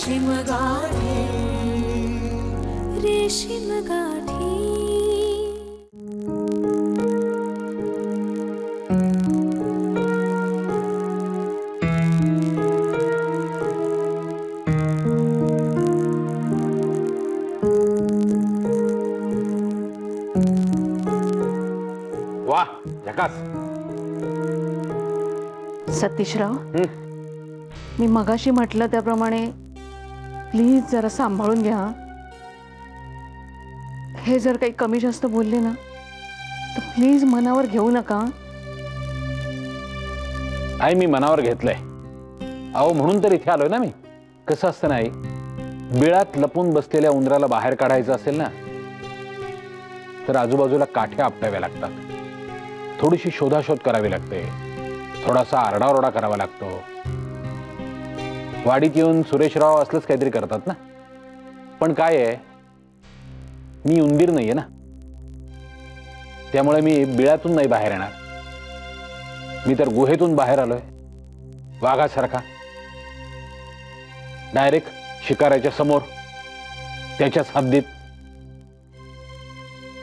रेशीम गाठी, रेशीम गाठी। वाह झकास। सतीशराव, मी मगाशी म्हटलं त्याप्रमाणे प्लीज जरा सांभाळून घ्या। हे जर काही कमी जास्त बोलले ना तर प्लीज मनावर घेऊ नका। आई मी मनावर घेतलंय, अहो म्हणून तर इथे आलोय ना मी। कसं असतं नाही, बिळात लपून बसलेल्या उंदराला बाहेर काढायचं असेल ना तर आजूबाजूला काठ्या आपटाव्या लागतात, थोडीशी शोधाशोध करावी लागते, थोडासा आरडाओरडा करावा लागतो। वाडीत येऊन सुरेशराव असलंच काहीतरी करतात ना। पण काय आहे, मी उंदीर नाहीये ना, त्यामुळे मी बिळातून नाही बाहेर येणार। मी तर गुहेतून बाहेर आलोय वाघासारखा, डायरेक्ट शिकाराच्या समोर, त्याच्याच हद्दीत।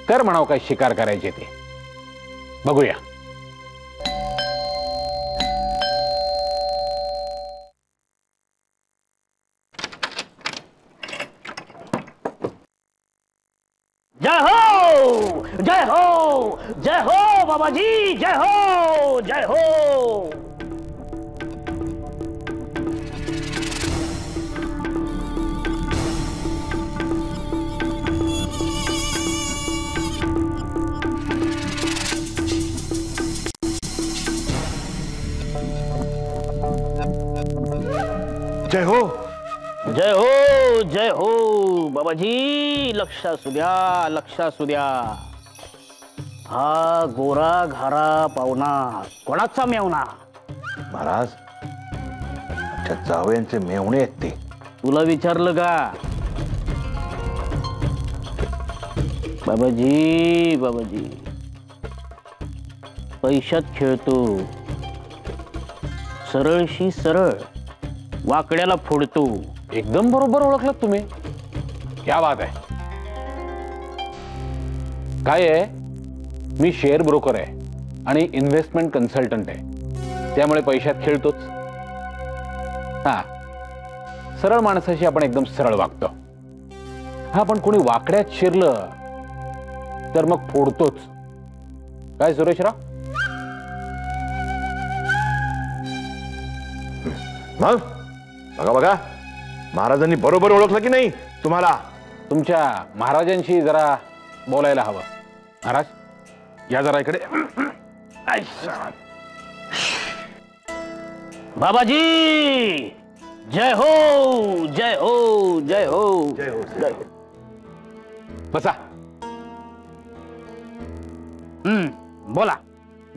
कर म्हणाव काय शिकार करायचे ते, बघूया। जय हो, जय हो, जय हो बाबाजी, जय हो, जय हो। जय हो, जय हो, जय हो बाबाजी। लक्ष असू द्या, लक्ष असू द्या। हा गोरा घारा पाहुणा कोणाचा मेवणा? महाराज आमच्या जावयांचे मेवणे आहेत ते। तुला विचारलं का? बाबाजी, बाबाजी पैशात खेळतो, सरळशी सरळ, वाकड्याला फोडतो। एकदम बरोबर ओळखलात तुम्ही, क्या बात आहे। काय आहे, मी शेअर ब्रोकर आहे आणि इन्व्हेस्टमेंट कन्सल्टंट आहे, त्यामुळे पैशात खेळतोच। हा, सरळ माणसाशी आपण एकदम सरळ वागतो। हा, पण कोणी वाकड्यात शिरलं तर मग फोडतोच। काय सुरेशराव? मग बघा बघा, महाराजांनी बरोबर ओळखलं की नाही तुम्हाला? तुमच्या महाराजांशी जरा बोलायला हवं। महाराज या जरा इकडे। बाबाजी, जय हो, जय हो, जय हो, जय हो, जय हो। बसा। बोला।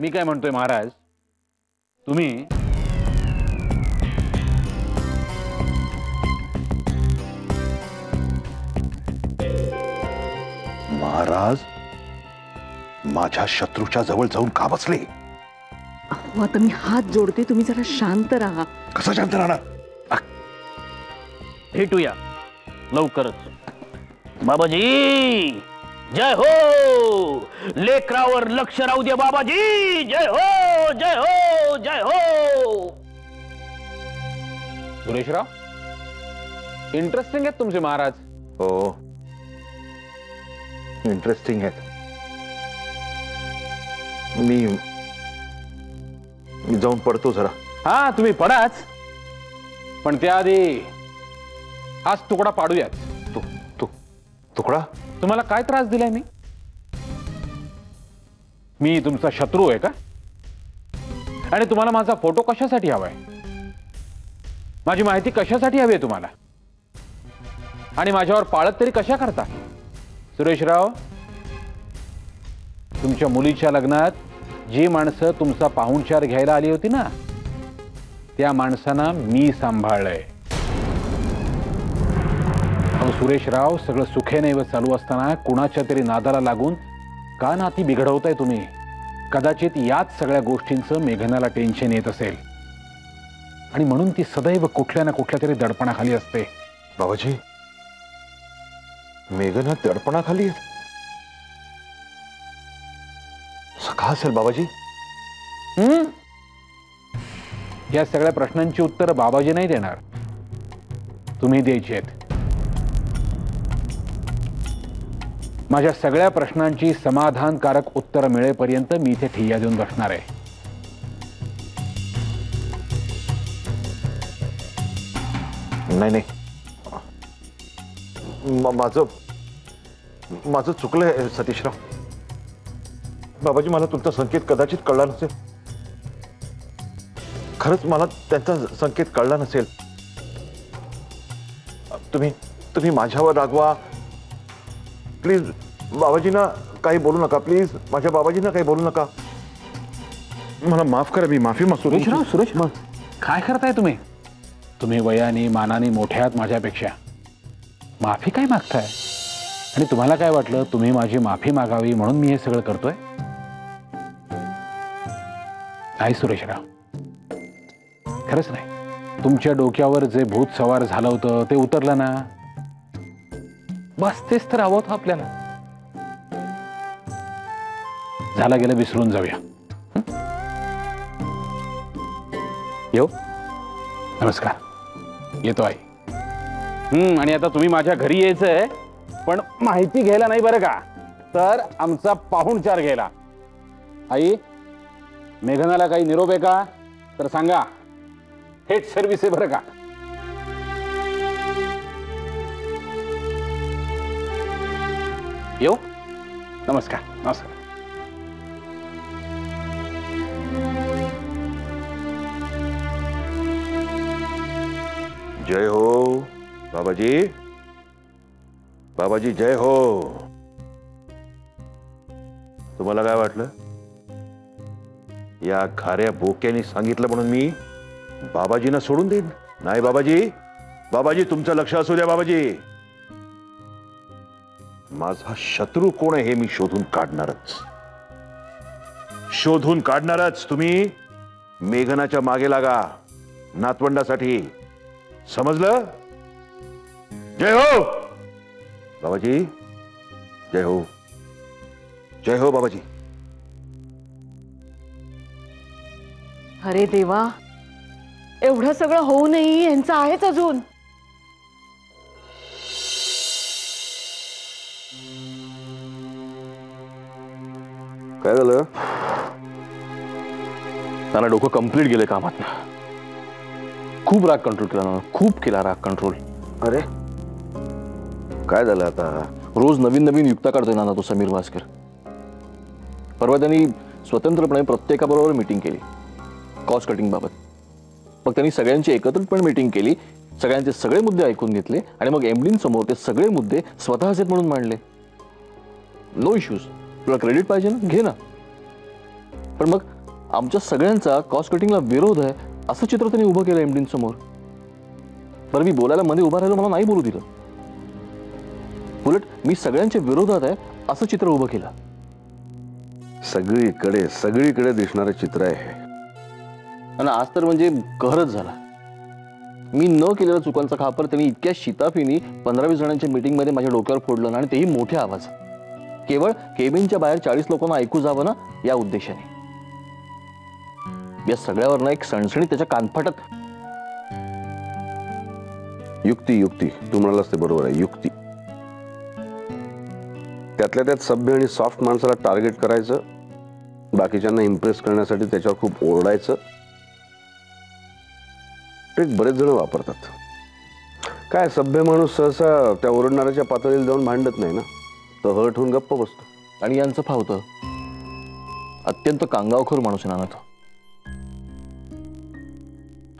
मी काय म्हणतोय महाराज, तुम्ही महाराज माझ्या शत्रूच्या जवळ जाऊन का बसले? अहो, आता मी हात जोडते, तुम्ही जरा शांत राहा। कसं शांत राहणार? भेटूया लवकरच। बाबाजी, जय हो। लेकरावर लक्ष राहू दे बाबाजी। जय हो, जय हो, जय हो। सुरेशराव, इंटरेस्टिंग आहेत तुमचे महाराज। हो, इंटरेस्टिंग आहे। मी जाऊन पडतो जरा। हा, तुम्ही पडाच, पण त्याआधी आज तुकडा पाडूयाच। तुकडा? तुम्हाला काय त्रास दिलाय मी तुमचा शत्रू आहे का? आणि तुम्हाला माझा फोटो कशासाठी हवाय? माझी माहिती कशासाठी हवी आहे तुम्हाला? आणि माझ्यावर पाळत तरी कशा करता? सुरेशराव, तुमच्या मुलीच्या लग्नात जी माणसं तुमचा पाहुणचार घ्यायला आली होती ना, त्या माणसांना मी सांभाळलंय। सुरेशराव, सगळं सुखेनैव चालू असताना कुणाच्या तरी नादाला लागून का नाती बिघडवताय तुम्ही? कदाचित याच सगळ्या गोष्टींचं मेघनाला टेन्शन येत असेल आणि म्हणून ती सदैव कुठल्या ना कुठल्या तरी दडपणाखाली असते। बाबाजी, मेघना दडपणाखाली आहे. असं का असेल बाबाजी? या सगळ्या प्रश्नांची उत्तर बाबाजी नाही देणार, तुम्ही द्यायची आहेत. माझ्या सगळ्या प्रश्नांची समाधानकारक उत्तर मिळेपर्यंत मी इथे ठिय्या देऊन बसणार आहे. नाही नाही, माझं चुकलंय सतीशराव. बाबाजी, मला तुमचा संकेत कदाचित कळला नसेल. खरंच मला त्यांचा संकेत कळला नसेल. तुम्ही माझ्यावर रागवा प्लीज. बाबाजींना काही बोलू नका प्लीज. माझ्या बाबाजींना काही बोलू नका. मला माफ करा, मी माफी मागतो. सुरेश, मग काय करताय तुम्ही? तुम्ही वयाने मानाने मोठ्या आहात माझ्यापेक्षा, माफी काय मागताय? आणि तुम्हाला काय वाटलं तुम्ही माझी माफी मागावी म्हणून मी हे सगळं करतोय? नाही सुरेशराव, खरंच नाही. तुमच्या डोक्यावर जे भूत सवार झालं होतं ते उतरलं ना, बस तेच तर हवं होतं आपल्याला. झालं गेलं विसरून जाऊया. येऊ? नमस्कार. येतो आई. आणि आता तुम्ही माझ्या घरी यायचंय, पण माहिती घ्यायला नाही बरं का, तर आमचा पाहुणचार घ्यायला. आई, मेघनाला काही निरोप आहे का तर सांगा. थेट सर्व्हिस आहे बरं का. येऊ? नमस्कार. नमस्कार. जय हो बाबाजी. बाबाजी जय हो. तुम्हाला काय वाटलं? या खाऱ्या बोक्याने सांगितलं म्हणून मी बाबाजींना सोडून देईन? नाही बाबाजी. बाबाजी, तुमचं लक्ष असू द्या. बाबाजी, माझा शत्रू कोण आहे हे मी शोधून काढणारच. शोधून काढणारच. तुम्ही मेघनाच्या मागे लागा नातवंडासाठी. समजलं? जय हो बाबाजी. जय हो. जय हो बाबाजी. अरे देवा, एवढं सगळं होऊ नये यांचं आहेच अजून. काय झालं? त्यांना डोकं कंप्लीट गेले कामात. खूप राग कंट्रोल केला ना, खूप केला राग कंट्रोल. अरे काय झालं आता? रोज नवीन नवीन युक्ता काढतोय ना तो समीर भास्कर. परवा त्यांनी स्वतंत्रपणे प्रत्येकाबरोबर मीटिंग केली कॉस्ट कटिंग बाबत. मग त्यांनी सगळ्यांची एकत्रितपणे मीटिंग केली, सगळ्यांचे सगळे मुद्दे ऐकून घेतले आणि मग एमडींसमोर ते सगळे मुद्दे स्वतःचे म्हणून मांडले. नो इश्यूज, तुला क्रेडिट पाहिजे ना, घे ना. पण मग आमच्या सगळ्यांचा कॉस्ट कटिंगला विरोध आहे असं चित्र त्यांनी उभं केलं एमडींसमोर. बरं, मी बोलायला मध्ये उभा राहिलो, मला नाही बोलू दिलं. उलट मी सगळ्यांच्या विरोधात आहे असं चित्र उभं केलं. सगळीकडे दिसणारं चित्र आहे. आणि आज तर म्हणजे कहरच झाला. मी न केलेल्या चुकांचा खापर त्यांनी इतक्या शिताफीनी 15-20 जणांच्या मीटिंगमध्ये माझ्या डोक्यावर फोडलं ना, आणि तेही मोठ्या आवाज. केवळ केबिनच्या बाहेर 40 लोकांना ऐकू जावं ना या उद्देशाने. या सगळ्यावर ना एक सणसणी त्याच्या कानफाटात. युक्ती तू म्हणालास ते बरोबर आहे. युक्ती. त्यातल्या त्यात सभ्य आणि सॉफ्ट माणसाला टार्गेट करायचं, बाकीच्यांना इम्प्रेस करण्यासाठी त्याच्यावर खूप ओरडायचं. ट्रिक बरेच जण वापरतात. काय सभ्य माणूस सहसा त्या ओरडणाऱ्याच्या पातळीला जाऊन भांडत नाही ना, तो हर्ट होऊन गप्प बसतो. आणि यांचं फावतं. अत्यंत कांगावखोर माणूस आहे ना तो.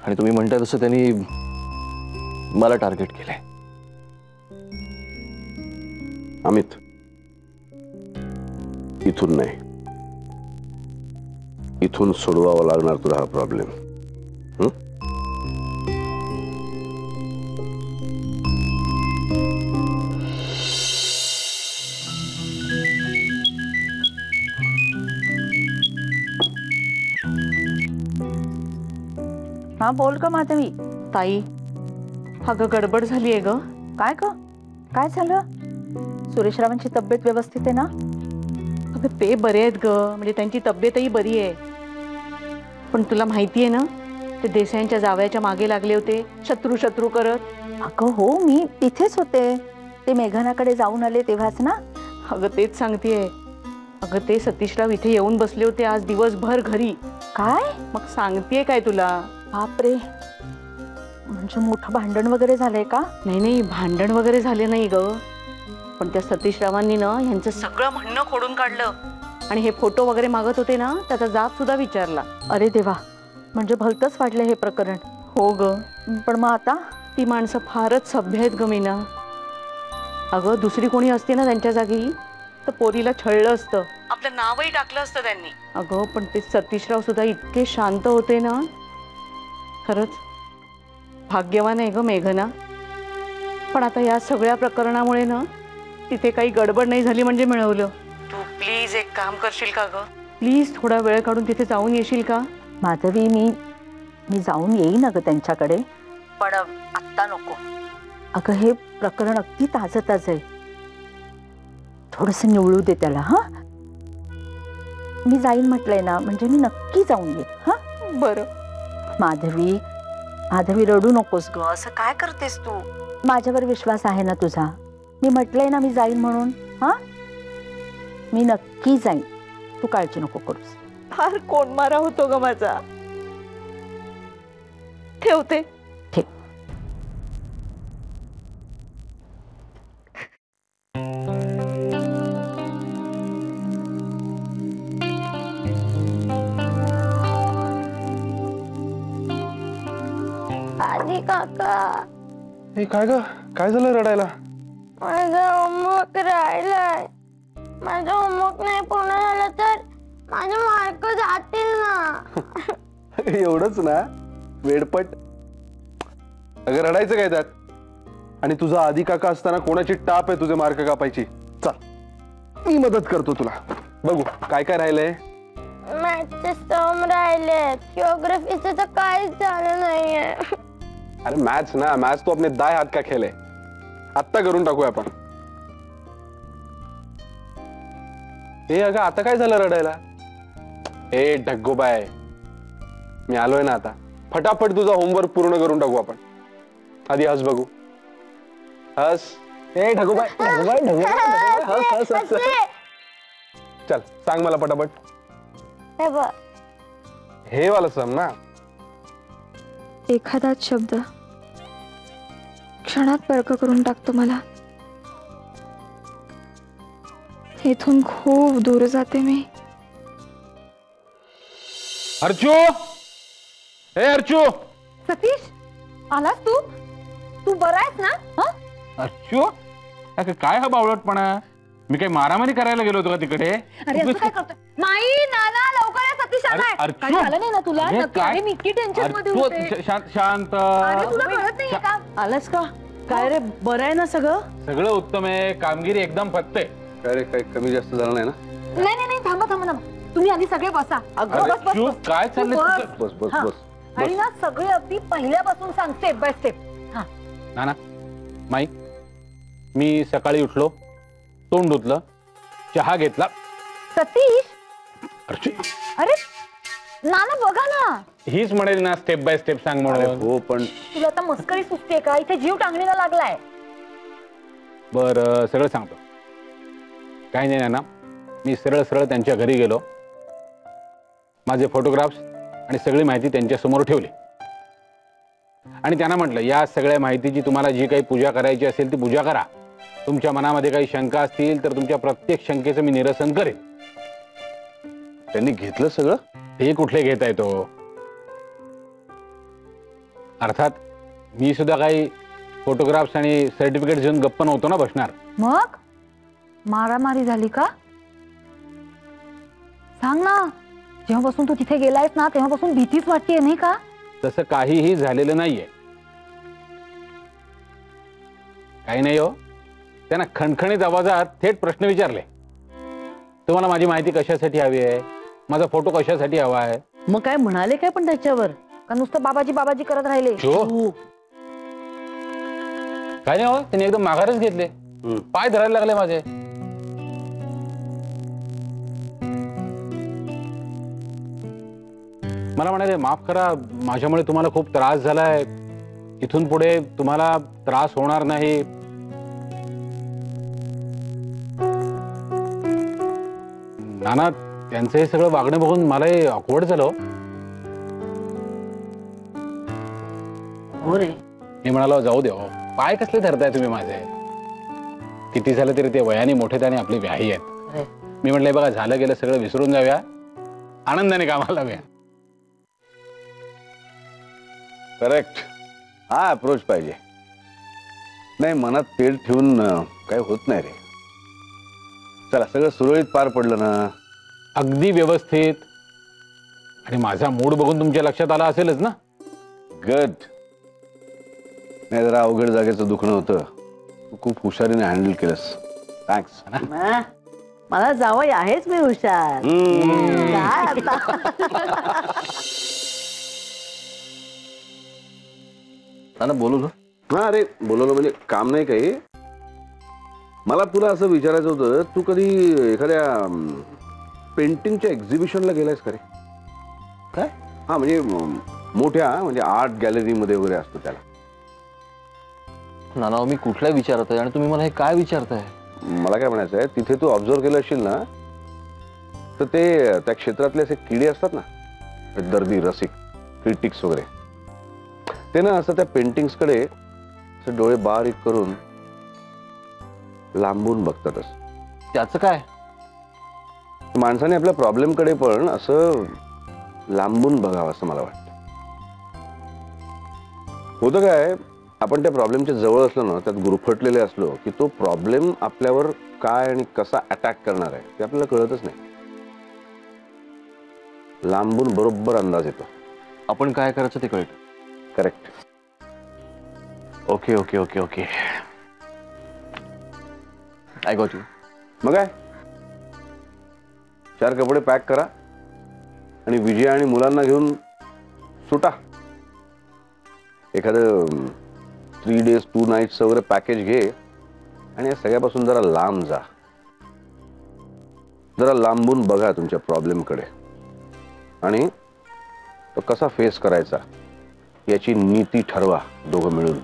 आणि तुम्ही म्हणताय तसं त्यांनी मला टार्गेट केलंय. अमित, इथून नाही, इथून सोडवावा लागणार तुला हा प्रॉब्लेम. हाँ बोल का माधवी. ताई, अगं गडबड झालीये ग. काय ग? काय झालं? सुरेशरावांची तब्येत व्यवस्थित आहे ना? अगं ते बरे आहेत ग, म्हणजे त्यांची तब्येतही बरी आहे. पण तुला माहितीये ना, ते देसाईंच्या जावयाच्या मागे लागले होते, शत्रू शत्रू करत. अगं हो, मी तिथेच होते. ते मेघनाकडे जाऊन आले तेव्हाच ना? अगं तेच सांगतेय. अगं ते सतीशराव इथे येऊन बसले होते आज दिवसभर घरी. काय? मग सांगतेय काय तुला. बापरे, म्हणजे मोठं भांडण वगैरे झालंय का? नाही नाही, भांडण वगैरे झाले नाही ग. पण त्या सतीशरावांनी ना ह्यांचं सगळं म्हणणं खोडून काढलं आणि हे फोटो वगैरे मागत होते ना, त्याचा जाब सुद्धा विचारला. अरे देवा, म्हणजे भलतंच वाढलं हे प्रकरण. हो ग. पण मग आता? ती माणसं फारच सभ्य आहेत ग मीना. अगं दुसरी कोणी असते ना त्यांच्या जागी तर पोरीला छळलं असतं, आपलं नावही टाकलं असतं त्यांनी. अगं पण ते सतीशराव सुद्धा इतके शांत होते ना. खरंच भाग्यवान आहे ग मेघना. पण आता या सगळ्या प्रकरणामुळे ना तिथे काही गडबड नाही झाली म्हणजे मिळवलं. तू प्लीज एक काम करशील का ग? प्लीज थोडा वेळ काढून तिथे जाऊन येशील का? माधवी, मी जाऊन येईन अगं त्यांच्याकडे, पण आत्ता नको. अगं हे प्रकरण अगदी ताजं ताजं आहे. थोडंसं निवळू दे त्याला. हा, मी जाईन म्हटलंय ना, म्हणजे मी नक्की जाऊन येईन. हा बरं. माधवी, माधवी रडू नकोस ग. असं काय करतेस तू? माझ्यावर विश्वास आहे ना तुझा? मी म्हटलंय ना मी जाईन म्हणून. हा, मी नक्की जाईन, तू काळजी नको करूस. फार कोंडमारा होतो ग माझा. ठेवते. ठीक. आजी काका, हे काय ग, काय झालं रडायला? माझा होमवर्क राहिलाय. माझा होमवर्क नाही पूर्ण झाला तर माझे मार्क जातील ना. एवढंच ना, वेडपट. अगं रडायचं काय त्यात? आणि तुझा आधी काका असताना कोणाची टाप आहे तुझे मार्क कापायची? चल मी मदत करतो तुला. बघू काय काय राहिलंय. मॅथचे सम राहिलेत, जिओग्राफीचं तर काहीच झालं नाहीये. अरे मॅथ्स ना, मॅथ्स तो अपने दाएं हाथ का खेल है. आत्ता करून टाकूया आपण. हे अगं आता काय झालं रडायला? ए ढग्गोबाय, मी आलोय ना आता. फटाफट तुझा होमवर्क पूर्ण करून टाकू आपण. आधी हस बघू. हस. ए ढग्गोबाय, ढग्गोबाय, ढग्गोबाय, हस हस हस. चल सांग मला पटापट. हे बघ, हे वाला सम ना. एखादाच शब्द क्षणात परक करून टाकतो मला. इथून खूप दूर जाते मी. अर्चू, हे अर्चू. सतीश, आलास तू? तू बरा आहेस ना? हा, अर्चू, अगं काय हा बावळटपणा? मी काही मारामारी करायला गेलो होतो का तिकडे? अरे असं काय करतोय? नाही नाना, लवकर या, सतीश आलाय. अर्चू, काही झालं नाही ना तुला? अरे नक्की. काय? अरे मी इतकी टेन्शन मध्ये अर्चू, होते. शांत. अरे तुला कळत नाहीये का? आलास का? काय रे, बरं आहे ना सगळं? सगळं उत्तम आहे, कामगिरी एकदम फत्ते. काय रे, काही कमी जास्त झालं नाही ना? नाही नाही नाही, थांबा थांबा थांबा. तुम्ही आधी सगळे बसा. अगं अरे, बस बस चूप, बस. काय चाललंय तू तुझं? बस बस हा. बस. आणि ना सगळे अगदी पहिल्यापासून सांग, स्टेप बाय स्टेप. हा, ना माई, मी सकाळी उठलो, तोंड धुतलं, चहा घेतला. सतीश. अर्चू, अरे नाना बघा ना, हीच म्हणेल ना स्टेप बाय स्टेप सांग अरे म्हणून. हो, पण तुला आता मस्करी सुचते का? इथे जीव टांगणीला लागलाय. बरं सगळं सांगतो. काही नाही ना, मी सरळ सरळ त्यांच्या घरी गेलो, माझे फोटोग्राफ्स आणि सगळी माहिती त्यांच्या समोर ठेवली आणि त्यांना म्हटलं, या सगळ्या माहितीची तुम्हाला जी काही पूजा करायची असेल ती पूजा करा. तुमच्या मनामध्ये काही शंका असतील तर तुमच्या प्रत्येक शंकेचं मी निरसन करेन. त्यांनी घेतलं सगळं? हे कुठले घेता येतो? अर्थात मी सुद्धा काही फोटोग्राफ्स आणि सर्टिफिकेट घेऊन गप्प नव्हतो ना बसणार. मग मारामारी झाली का? सांग ना. जेव्हापासून तू तिथे गेलायस ना तेव्हापासून भीतीच वाटतेय नाही का? तसं काहीही झालेलं नाहीये. काही नाही हो. त्यांना खणखणीत आवाजात थेट प्रश्न विचारले, तुम्हाला माझी माहिती कशासाठी हवी आहे, माझा फोटो कशासाठी हवा आहे. मग काय म्हणाले काय पण त्याच्यावर? का नुसतं बाबाजी बाबाजी करत राहिले? जो काय नाही हो, त्यांनी एकदम माघारच घेतले. पाय धरायला लागले माझे. मला म्हणाले माफ करा, माझ्यामुळे तुम्हाला खूप त्रास झालाय, इथून पुढे तुम्हाला त्रास होणार नाही. नाना, त्यांचं हे सगळं वागणं बघून मलाही ऑकवर्ड झालं. हो रे. मी म्हणालो जाऊ दे हो, पाय कसले धरताय तुम्ही माझे. किती झालं तरी ते वयाने मोठे आणि आपली व्याही आहेत. मी म्हटलंय बघा, झालं गेलं सगळं विसरून जाऊया, आनंदाने कामाला लावूया. करेक्ट. हा अप्रोच पाहिजे. नाही, मनात तेल ठेवून काही होत नाही रे. चला, सगळं सुरळीत पार पडलं ना? अगदी व्यवस्थित. आणि माझा मूड बघून तुमच्या लक्षात आला असेलच ना? गुड. नाही, जरा अवघड जागेचं दुखणं होतं. तू खूप हुशारीने हँडल केलंस. थँक्स. मला जावई आहेच मी हुशार. काय आता? नाना बोलवलं? हा, अरे बोलवलं म्हणजे काम नाही काही. मला तुला असं विचारायचं होतं, तू कधी एखाद्या पेंटिंगच्या एक्झिबिशनला गेलायस का रे? काय? हा, म्हणजे मोठ्या म्हणजे आर्ट गॅलरीमध्ये वगैरे असतो त्याला. नाना, मी कुठल्या विचारत आहे आणि तुम्ही मला हे काय विचारताय? मला काय म्हणायचं आहे, तिथे तू ऑब्झर्व केलं असशील ना, तर ते त्या क्षेत्रातले असे किडे असतात ना, दर्दी, रसिक, क्रिटिक्स वगैरे, ते ना असं त्या पेंटिंग्सकडे असे डोळे बारीक करून लांबून बघतातच. त्याचं काय? माणसाने आपल्या प्रॉब्लेमकडे पण असं लांबून बघावं असं मला वाटतं. होतं काय, आपण त्या प्रॉब्लेमच्या जवळ असलो ना, त्यात गुरफटलेले असलो की तो प्रॉब्लेम आपल्यावर काय आणि कसा अटॅक करणार आहे ते आपल्याला कळतच नाही. लांबून बरोबर अंदाज येतो. आपण काय करायचं ते कळतं. Correct. Okay okay okay okay, I got you. मग काय, 4 कपडे पॅक करा आणि विजय आणि मुलांना घेऊन सुटा. एखादं 3 days 2 nights वगैरे पॅकेज घे आणि या सगळ्यापासून जरा लांब जा. जरा लांबून बघा तुमच्या प्रॉब्लेमकडे आणि तो कसा फेस करायचा याची नीती ठरवा दोघं मिळून.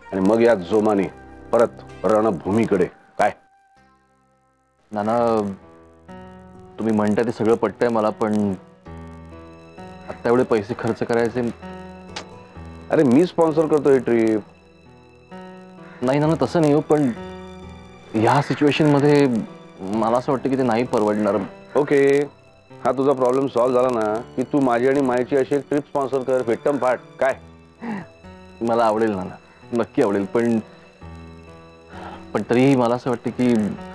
आणि मग या जोमाने परत रणभूमीकडे. काय नाना, तुम्ही म्हणता ते सगळं पटतंय मला, पण आता एवढे पैसे खर्च करायचे. अरे मी स्पॉन्सर करतो ही ट्रिप. नाही नाना, तसं नाही हो, पण ह्या सिच्युएशन मध्ये मला असं वाटतं की ते नाही परवडणार. ओके, हा तुझा प्रॉब्लेम सॉल्व्ह झाला ना की तू माझी आणि मायची अशी एक ट्रिप स्पॉन्सर कर, फेट्टम फाट. काय? मला आवडेल नाना, नक्की आवडेल, पण तरीही मला असं वाटतं की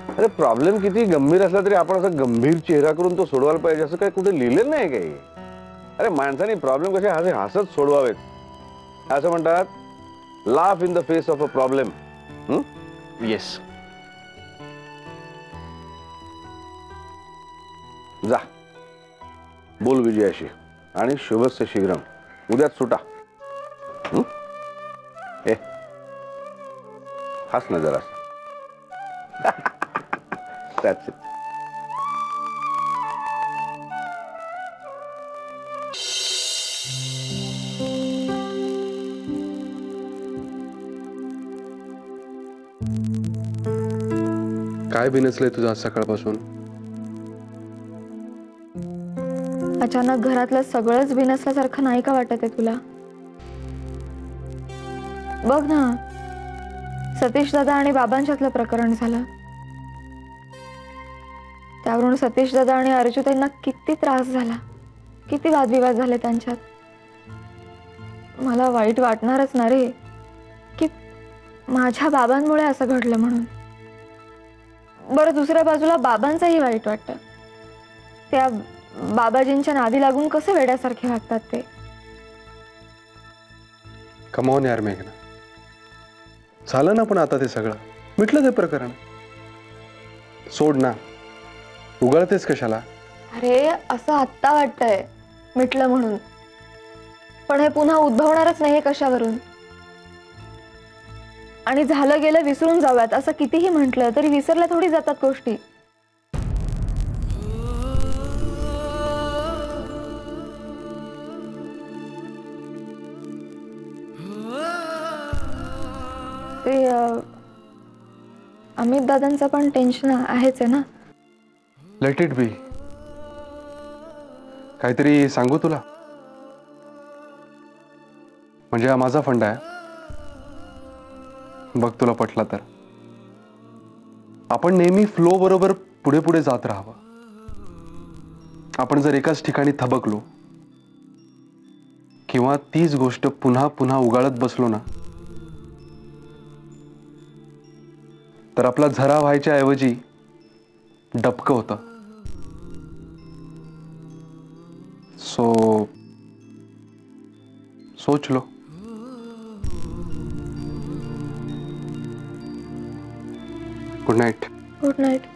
अरे प्रॉब्लेम किती गंभीर असला तरी आपण असा गंभीर चेहरा करून तो सोडवायला पाहिजे असं काय कुठे लिहिलेलं नाही काही. अरे माणसाने प्रॉब्लेम कसे हसत सोडवावेत. असं म्हणतात, laugh in the face of a problem. Yes. जा, बोल विजयाशी आणि शुभस्य शीघ्रम. उद्याच सुटा. हस ना जरा. That's it. काय बिनसलंय तुझं आज सकाळपासून? अचानक घरातलं सगळंच बिनसल्यासारखं नाही का वाटत आहे तुला? बघ ना, सतीश दादा आणि बाबांच्यातलं प्रकरण झालं. त्यावरून सतीश दादा आणि अर्जुताईंना किती त्रास झाला, किती वादविवाद झाले त्यांच्यात. मला वाईट वाटणारच ना रे की माझ्या बाबांमुळे असं घडलं म्हणून. बरं, दुसऱ्या बाजूला बाबांचंही वाईट वाटतं. त्या बाबाजींच्या नादी लागून कसे वेड्यासारखे वागतात ते. कमवून यार मेघना, झालं ना पण आता ते सगळं मिटलं ते प्रकरण. सोड ना, उगाळतेस कशाला? अरे असं आत्ता वाटतंय मिटलं म्हणून, पण हे पुन्हा उद्भवणारच नाही कशावरून. आणि झालं गेलं विसरून जाव्यात असं कितीही म्हटलं तरी विसरल्या थोडी जातात गोष्टी. ते अमित दादांचं पण टेन्शन आहेच आहे ना. Let it be. काहीतरी सांगू तुला, म्हणजे हा माझा फंड आहे. बघ तुला पटला तर. आपण नेहमी फ्लो बरोबर पुढे पुढे जात राहावं. आपण जर एकाच ठिकाणी थबकलो किंवा तीच गोष्ट पुन्हा पुन्हा उगाळत बसलो ना, तर आपला झरा व्हायच्या ऐवजी डबकं होतं. सोच low. Good night. Good night.